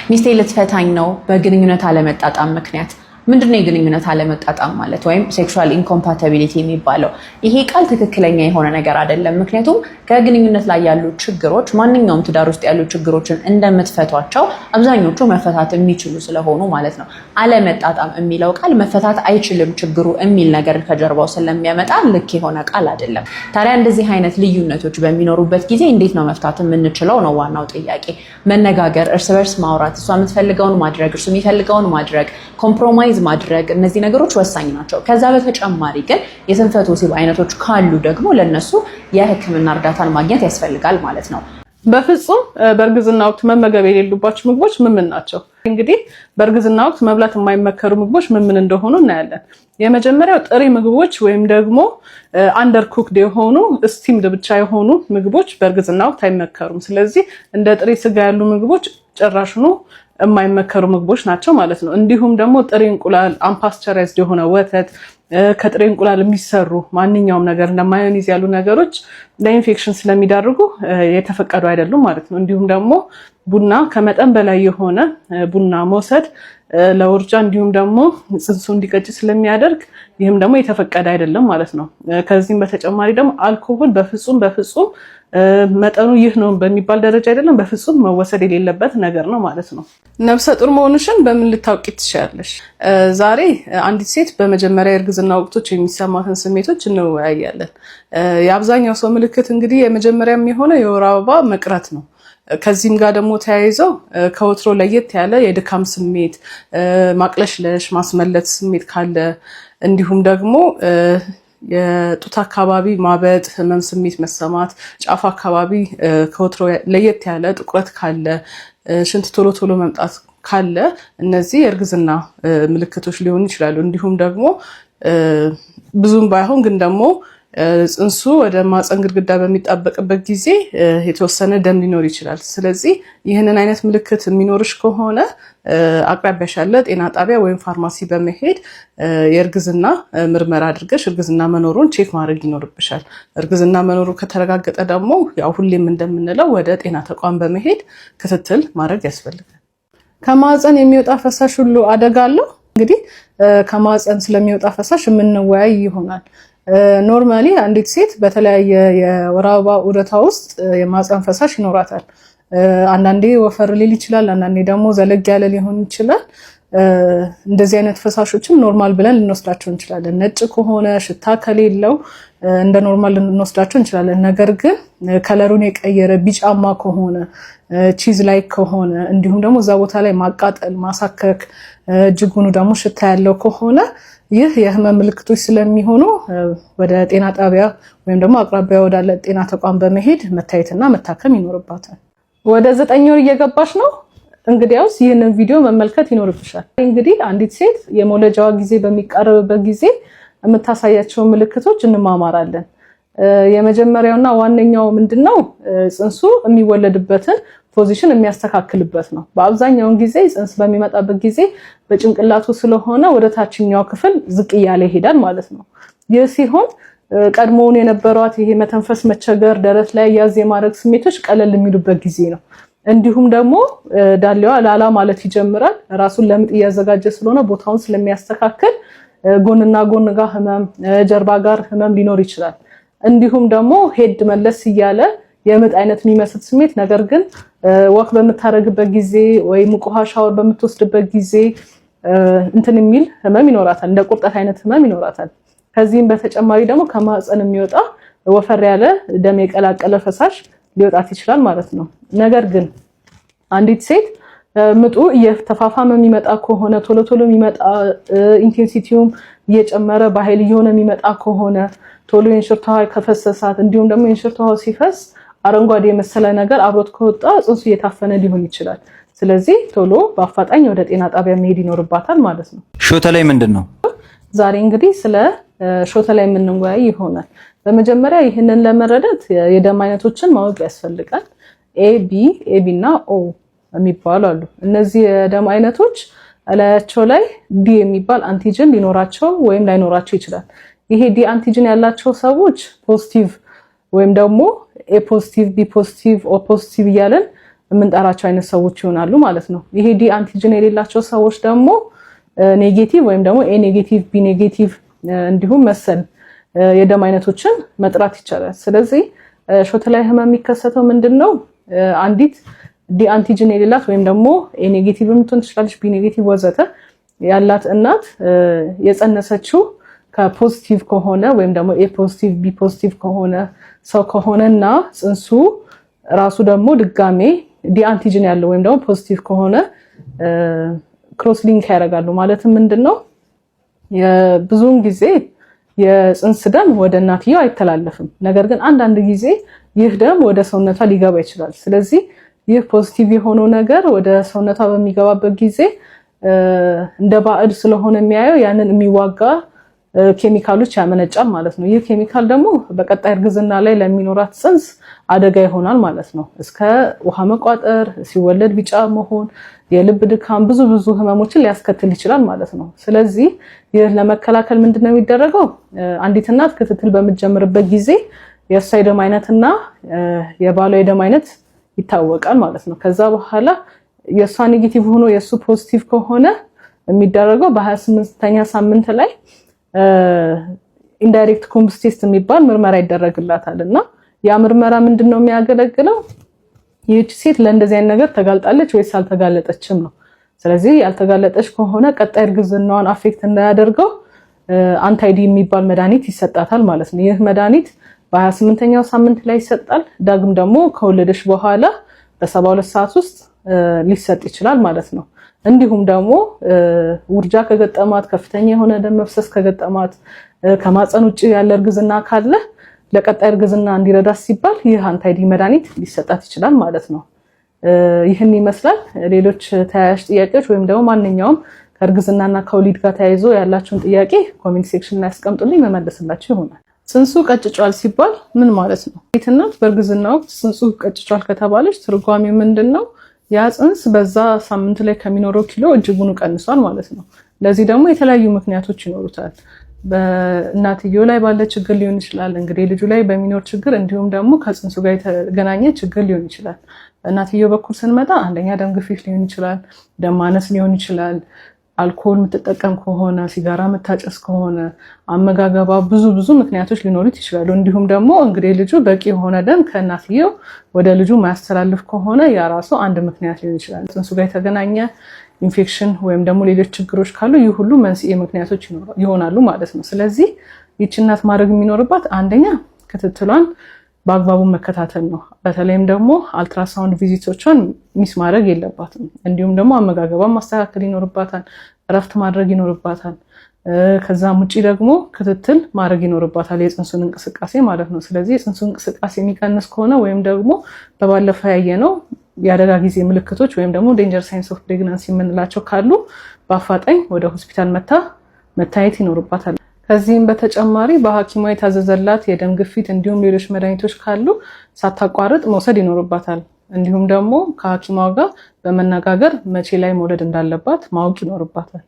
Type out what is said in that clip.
ሚስቴ ልትፈታኝ ነው በግንኙነት አለመጣጣም ምክንያት። ምንድነው የግንኙነት አለመጣጣም ማለት ወይም ሴክሹዋል ኢንኮምፓቲቢሊቲ የሚባለው? ይሄ ቃል ትክክለኛ የሆነ ነገር አይደለም። ምክንያቱም ከግንኙነት ላይ ያሉ ችግሮች ማንኛውም ትዳር ውስጥ ያሉ ችግሮችን እንደምትፈቷቸው አብዛኞቹ መፈታት የሚችሉ ስለሆኑ ማለት ነው። አለመጣጣም የሚለው ቃል መፈታት አይችልም ችግሩ የሚል ነገር ከጀርባው ስለሚያመጣ ልክ የሆነ ቃል አይደለም። ታዲያ እንደዚህ አይነት ልዩነቶች በሚኖሩበት ጊዜ እንዴት ነው መፍታት የምንችለው ነው ዋናው ጥያቄ። መነጋገር፣ እርስ በርስ ማውራት፣ እሷ የምትፈልገውን ማድረግ፣ እርሱ የሚፈልገውን ማድረግ፣ ኮምፕሮማይዝ ማድረግ፣ እነዚህ ነገሮች ወሳኝ ናቸው። ከዛ በተጨማሪ ግን የስንፈተ ወሲብ አይነቶች ካሉ ደግሞ ለነሱ የሕክምና እርዳታን ማግኘት ያስፈልጋል ማለት ነው። በፍጹም በእርግዝና ወቅት መመገብ የሌሉባቸው ምግቦች ምን ናቸው? እንግዲህ በእርግዝና ወቅት መብላት የማይመከሩ ምግቦች ምን እንደሆኑ እናያለን። የመጀመሪያው ጥሬ ምግቦች ወይም ደግሞ አንደር ኩክድ የሆኑ ስቲምድ ብቻ የሆኑ ምግቦች በእርግዝና ወቅት አይመከሩም። ስለዚህ እንደ ጥሬ ስጋ ያሉ ምግቦች ጭራሽኑ የማይመከሩ ምግቦች ናቸው ማለት ነው። እንዲሁም ደግሞ ጥሬ እንቁላል፣ አንፓስቸራይዝድ የሆነ ወተት፣ ከጥሬ እንቁላል የሚሰሩ ማንኛውም ነገር እንደ ማዮኒዝ ያሉ ነገሮች ለኢንፌክሽን ስለሚዳርጉ የተፈቀዱ አይደሉም ማለት ነው። እንዲሁም ደግሞ ቡና፣ ከመጠን በላይ የሆነ ቡና መውሰድ ለውርጃ እንዲሁም ደግሞ ጽንሱ እንዲቀጭ ስለሚያደርግ ይህም ደግሞ የተፈቀደ አይደለም ማለት ነው። ከዚህም በተጨማሪ ደግሞ አልኮሆል በፍጹም መጠኑ ይህ ነው በሚባል ደረጃ አይደለም፣ በፍጹም መወሰድ የሌለበት ነገር ነው ማለት ነው። ነፍሰ ጡር መሆንሽን በምን ልታውቂ ትችያለሽ? ዛሬ አንዲት ሴት በመጀመሪያ የእርግዝና ወቅቶች የሚሰማትን ስሜቶች እንወያያለን። የአብዛኛው ሰው ምልክት እንግዲህ የመጀመሪያ የሚሆነው የወር አበባ መቅረት ነው። ከዚህም ጋር ደግሞ ተያይዘው ከወትሮ ለየት ያለ የድካም ስሜት፣ ማቅለሽለሽ፣ ማስመለት ስሜት ካለ እንዲሁም ደግሞ የጡት አካባቢ ማበጥ፣ ህመም ስሜት መሰማት፣ ጫፍ አካባቢ ከወትሮ ለየት ያለ ጥቁረት ካለ፣ ሽንት ቶሎ መምጣት ካለ እነዚህ የእርግዝና ምልክቶች ሊሆኑ ይችላሉ። እንዲሁም ደግሞ ብዙም ባይሆን ግን ደግሞ ጽንሱ ወደ ማህፀን ግድግዳ በሚጣበቅበት ጊዜ የተወሰነ ደም ሊኖር ይችላል። ስለዚህ ይህንን አይነት ምልክት የሚኖርሽ ከሆነ አቅራቢያሽ ያለ ጤና ጣቢያ ወይም ፋርማሲ በመሄድ የእርግዝና ምርመራ አድርገሽ እርግዝና መኖሩን ቼክ ማድረግ ይኖርብሻል። እርግዝና መኖሩ ከተረጋገጠ ደግሞ ያው ሁሌም እንደምንለው ወደ ጤና ተቋም በመሄድ ክትትል ማድረግ ያስፈልጋል። ከማህፀን የሚወጣ ፈሳሽ ሁሉ አደጋ አለው? እንግዲህ ከማህፀን ስለሚወጣ ፈሳሽ የምንወያይ ይሆናል። ኖርማሊ አንዲት ሴት በተለያየ የወር አበባ ዑደቷ ውስጥ የማህፀን ፈሳሽ ይኖራታል። አንዳንዴ ወፈር ሊል ይችላል፣ አንዳንዴ ደግሞ ዘለግ ያለ ሊሆን ይችላል። እንደዚህ አይነት ፈሳሾችም ኖርማል ብለን ልንወስዳቸው እንችላለን። ነጭ ከሆነ ሽታ ከሌለው እንደ ኖርማል ልንወስዳቸው እንችላለን። ነገር ግን ከለሩን የቀየረ ቢጫማ ከሆነ፣ ቺዝ ላይ ከሆነ እንዲሁም ደግሞ እዛ ቦታ ላይ ማቃጠል፣ ማሳከክ፣ እጅጉኑ ደግሞ ሽታ ያለው ከሆነ ይህ የህመም ምልክቶች ስለሚሆኑ ወደ ጤና ጣቢያ ወይም ደግሞ አቅራቢያ ወዳለ ጤና ተቋም በመሄድ መታየትና መታከም ይኖርባታል። ወደ 9 ወር እየገባሽ ነው። እንግዲያውስ ይህንን ቪዲዮ መመልከት ይኖርብሻል። እንግዲህ አንዲት ሴት የመውለጃዋ ጊዜ በሚቃረብበት ጊዜ የምታሳያቸው ምልክቶች እንማማራለን። የመጀመሪያውና ዋነኛው ምንድነው? ጽንሱ የሚወለድበትን ፖዚሽን የሚያስተካክልበት ነው። በአብዛኛው ጊዜ ጽንስ በሚመጣበት ጊዜ በጭንቅላቱ ስለሆነ ወደ ታችኛው ክፍል ዝቅ እያለ ይሄዳል ማለት ነው። ይህ ሲሆን ቀድሞውን የነበሯት ይሄ መተንፈስ መቸገር፣ ደረት ላይ ያዝ የማድረግ ስሜቶች ቀለል የሚሉበት ጊዜ ነው። እንዲሁም ደግሞ ዳሌዋ ላላ ማለት ይጀምራል። ራሱን ለምጥ እያዘጋጀ ስለሆነ ቦታውን ስለሚያስተካክል ጎንና ጎን ጋር ህመም፣ ጀርባ ጋር ህመም ሊኖር ይችላል። እንዲሁም ደግሞ ሄድ መለስ እያለ የምጥ አይነት የሚመስል ስሜት፣ ነገር ግን ወክ በምታረግበት ጊዜ ወይ ሙቅ ውሃ ሻወር በምትወስድበት ጊዜ እንትን የሚል ህመም ይኖራታል። እንደ ቁርጠት አይነት ህመም ይኖራታል። ከዚህም በተጨማሪ ደግሞ ከማህፀን የሚወጣ ወፈር ያለ ደም የቀላቀለ ፈሳሽ ሊወጣት ይችላል ማለት ነው። ነገር ግን አንዲት ሴት ምጡ እየተፋፋመ የሚመጣ ከሆነ፣ ቶሎ የሚመጣ ኢንቴንሲቲውም እየጨመረ በኃይል እየሆነ የሚመጣ ከሆነ፣ ቶሎ የእንሽርት ውሃ ከፈሰሳት እንዲሁም ደግሞ የእንሽርት ውሃ ሲፈስ አረንጓዴ የመሰለ ነገር አብሮት ከወጣ ጽንሱ እየታፈነ ሊሆን ይችላል። ስለዚህ ቶሎ በአፋጣኝ ወደ ጤና ጣቢያ መሄድ ይኖርባታል ማለት ነው። ሾተ ላይ ምንድን ነው? ዛሬ እንግዲህ ስለ ሾተ ላይ የምንወያይ ይሆናል። በመጀመሪያ ይህንን ለመረዳት የደም አይነቶችን ማወቅ ያስፈልጋል። ኤቢ እና ኦ የሚባሉ አሉ። እነዚህ የደም አይነቶች እላያቸው ላይ ዲ የሚባል አንቲጅን ሊኖራቸው ወይም ላይኖራቸው ይችላል። ይሄ ዲ አንቲጅን ያላቸው ሰዎች ፖዚቲቭ ወይም ደግሞ ኤ ፖዚቲቭ፣ ቢ ፖዚቲቭ፣ ኦ ፖዚቲቭ እያለን የምንጠራቸው አይነት ሰዎች ይሆናሉ ማለት ነው። ይሄ ዲ አንቲጅን የሌላቸው ሰዎች ደግሞ ኔጌቲቭ ወይም ደግሞ ኤ ኔጌቲቭ፣ ቢ ኔጌቲቭ እንዲሁም መሰል የደም አይነቶችን መጥራት ይቻላል። ስለዚህ ሾተ ላይ ህመም የሚከሰተው ምንድነው? አንዲት ዲ አንቲጅን የሌላት ወይም ደግሞ ኤ ኔጌቲቭ የምትሆን ትችላለች፣ ቢ ኔጌቲቭ ወዘተ ያላት እናት የጸነሰችው ከፖዚቲቭ ከሆነ ወይም ደግሞ ኤ ፖዚቲቭ ቢ ፖዚቲቭ ከሆነ ሰው ከሆነና ጽንሱ ራሱ ደግሞ ድጋሜ ዲ አንቲጅን ያለው ወይም ደግሞ ፖዚቲቭ ከሆነ ክሮስ ሊንክ ያደርጋሉ። ማለትም ምንድነው? ብዙውን ጊዜ የጽንስ ደም ወደ እናትየው አይተላለፍም። ነገር ግን አንዳንድ ጊዜ ይህ ደም ወደ ሰውነቷ ሊገባ ይችላል። ስለዚህ ይህ ፖዚቲቭ የሆነው ነገር ወደ ሰውነቷ በሚገባበት ጊዜ እንደ ባዕድ ስለሆነ የሚያየው ያንን የሚዋጋ ኬሚካሎች ያመነጫል ማለት ነው። ይህ ኬሚካል ደግሞ በቀጣይ እርግዝና ላይ ለሚኖራት ጽንስ አደጋ ይሆናል ማለት ነው። እስከ ውሃ መቋጠር፣ ሲወለድ ቢጫ መሆን፣ የልብ ድካም፣ ብዙ ህመሞችን ሊያስከትል ይችላል ማለት ነው። ስለዚህ ይህ ለመከላከል ምንድነው የሚደረገው? አንዲት እናት ክትትል በምትጀምርበት ጊዜ የእሷ የደም አይነትና የባሏ የደም አይነት ይታወቃል ማለት ነው። ከዛ በኋላ የእሷ ኔጌቲቭ ሆኖ የእሱ ፖዚቲቭ ከሆነ የሚደረገው በ28ኛ ሳምንት ላይ ኢንዳይሬክት ኮምብስ ቴስት የሚባል ምርመራ ይደረግላታል እና ያ ምርመራ ምንድነው የሚያገለግለው? ይህች ሴት ለእንደዚህ አይነት ነገር ተጋልጣለች ወይስ አልተጋለጠችም ነው። ስለዚህ ያልተጋለጠች ከሆነ ቀጣይ እርግዝናዋን አፌክት እንዳያደርገው አንታይዲ የሚባል መድኃኒት ይሰጣታል ማለት ነው። ይህ መድኃኒት በ28ኛው ሳምንት ላይ ይሰጣል። ዳግም ደግሞ ከወለደች በኋላ በ72 ሰዓት ውስጥ ሊሰጥ ይችላል ማለት ነው። እንዲሁም ደግሞ ውርጃ ከገጠማት፣ ከፍተኛ የሆነ ደም መፍሰስ ከገጠማት፣ ከማፀን ውጭ ያለ እርግዝና ካለ ለቀጣይ እርግዝና እንዲረዳት ሲባል ይህ አንታይዲ መድኃኒት ሊሰጣት ይችላል ማለት ነው። ይህን ይመስላል። ሌሎች ተያያዥ ጥያቄዎች ወይም ደግሞ ማንኛውም ከእርግዝናና ከወሊድ ጋር ተያይዞ ያላችሁን ጥያቄ ኮሜንት ሴክሽን ላይ አስቀምጡልኝ፣ መመለስላችሁ ይሆናል። ጽንሱ ቀጭጯል ሲባል ምን ማለት ነው? ሴት እናት በእርግዝና ወቅት ጽንሱ ቀጭጯል ከተባለች ትርጓሜው ምንድነው? ያ ጽንስ በዛ ሳምንት ላይ ከሚኖረው ኪሎ እጅጉን ቀንሷል ማለት ነው። ለዚህ ደግሞ የተለያዩ ምክንያቶች ይኖሩታል። በእናትየው ላይ ባለ ችግር ሊሆን ይችላል፣ እንግዲህ ልጁ ላይ በሚኖር ችግር፣ እንዲሁም ደግሞ ከጽንሱ ጋር የተገናኘ ችግር ሊሆን ይችላል። በእናትየው በኩል ስንመጣ አንደኛ ደም ግፊት ሊሆን ይችላል፣ ደም ማነስ ሊሆን ይችላል፣ አልኮል የምትጠቀም ከሆነ፣ ሲጋራ የምታጨስ ከሆነ፣ አመጋገባ፣ ብዙ ምክንያቶች ሊኖሩት ይችላሉ። እንዲሁም ደግሞ እንግዲህ ልጁ በቂ የሆነ ደም ከእናትየው ወደ ልጁ ማያስተላልፍ ከሆነ ያ ራሱ አንድ ምክንያት ሊሆን ይችላል። ጽንሱ ጋር የተገናኘ ኢንፌክሽን ወይም ደግሞ ሌሎች ችግሮች ካሉ ይህ ሁሉ መንስኤ ምክንያቶች ይሆናሉ ማለት ነው። ስለዚህ ይህች እናት ማድረግ የሚኖርባት አንደኛ ክትትሏን በአግባቡ መከታተል ነው። በተለይም ደግሞ አልትራሳውንድ ቪዚቶቿን ሚስ ማድረግ የለባትም። እንዲሁም ደግሞ አመጋገቧን ማስተካከል ይኖርባታል፣ እረፍት ማድረግ ይኖርባታል። ከዛም ውጪ ደግሞ ክትትል ማድረግ ይኖርባታል፣ የጽንሱን እንቅስቃሴ ማለት ነው። ስለዚህ የጽንሱ እንቅስቃሴ የሚቀንስ ከሆነ ወይም ደግሞ በባለፈው ያየነው የአደጋ ጊዜ ምልክቶች ወይም ደግሞ ዴንጀር ሳይንስ ኦፍ ፕሬግናንሲ የምንላቸው ካሉ በአፋጣኝ ወደ ሆስፒታል መታየት ይኖርባታል። ከዚህም በተጨማሪ በሐኪሟ የታዘዘላት የደም ግፊት እንዲሁም ሌሎች መድኃኒቶች ካሉ ሳታቋርጥ መውሰድ ይኖርባታል። እንዲሁም ደግሞ ከሐኪሟ ጋር በመነጋገር መቼ ላይ መውለድ እንዳለባት ማወቅ ይኖርባታል።